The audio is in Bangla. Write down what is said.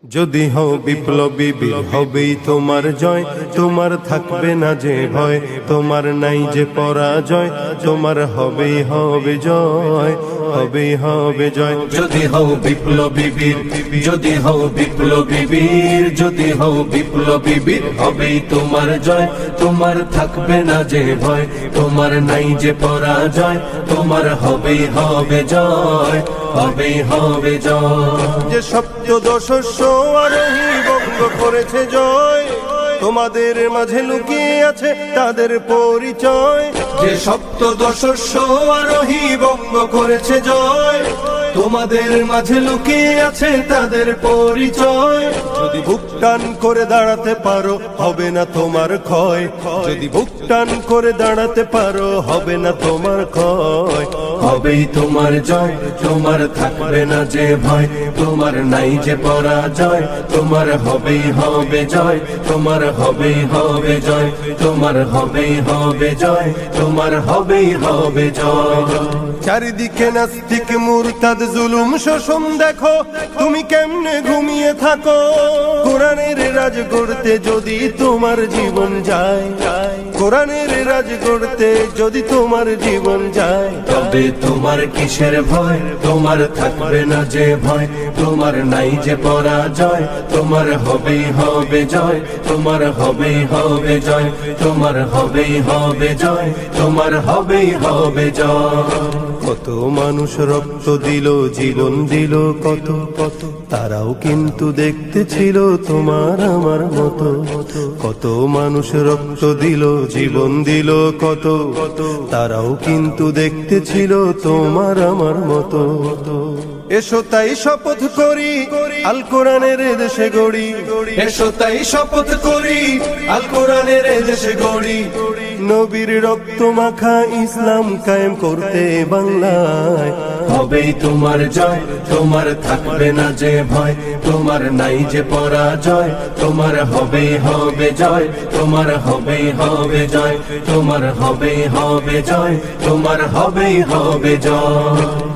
যদি হও বিপ্লবী বীর হবেই তোমার জয়, তোমার থাকবে না যে ভয়, তোমার নাই যে পরাজয়, তোমার হবেই হবে জয়, হবেই হবে জয়। যদি হও বিপ্লবী বীর, যদি হও বিপ্লবী বীর, যদি হও বিপ্লবী বীর, হবেই তোমার জয়, তোমার থাকবে না যে ভয়, তোমার নাই যে পরাজয়, তোমার হবেই হবে জয়, হবেই হবে জয়। যে সপ্তদশস্য আরোহী বঙ্গ করেছে জয়, তোমাদের মাঝে লুকিয়ে আছে তাদের পরিচয়। যে সপ্তদশস্য আরোহী বঙ্গ করেছে জয়, তোমাদের মাঝে লুকিয়ে আছে তাদের পরিচয়। যদি বুক টান করে দাঁড়াতে পারো হবে না তোমার ক্ষয়, যদি বুক টান করে দাঁড়াতে পারো হবে না তোমার ক্ষয়, হবেই তোমার জয়, তোমার থাকবে না যে ভয়, তোমার নাই যে পরাজয়, তোমার হবেই হবে জয়, তোমার হবেই হবে জয়, তোমার হবেই হবে জয়, তোমার হবেই হবে জয়। চারিদিকে নাস্তিক মুরতাদ জুলুম শোষণ দেখো, তুমি কেমনে ঘুমিয়ে থাকো। কোরআনের রাজ গড়তে যদি তোমার জীবন যায়, কোরআনের রাজ গড়তে যদি তোমার জীবন যায়, তবে তোমার কিসের ভয়, তোমার থাকবে না যে ভয়, তোমার নাই যে পরাজয়, তোমার হবেই হবে জয়, তোমার হবেই হবে জয়, তোমার হবেই হবে জয়, তোমার হবেই হবে জয়। কত মানুষ রক্ত দিল, জীবন দিল কত কত, তারাও কিন্তু দেখতে ছিল তোমার আমার মতো। কত মানুষ রক্ত দিল, জীবন দিল কত কত, তারাও কিন্তু দেখতে ছিল তোমার আমার মতো। এসো তাই শপথ করি আল কোরআনের দেশে গড়ি, এসো তাই শপথ করি আল কোরআনের দেশে গড়ি, নবীর রক্ত মাখা ইসলাম কায়েম করতে বাংলায়। হবেই তোমার জয়, তোমার থাকবে না যে ভয়, তোমার নাই যে পরাজয়, তোমার হবেই হবে জয়, তোমার হবেই হবে জয়, তোমার হবেই হবে জয়, তোমার হবেই হবে জয়।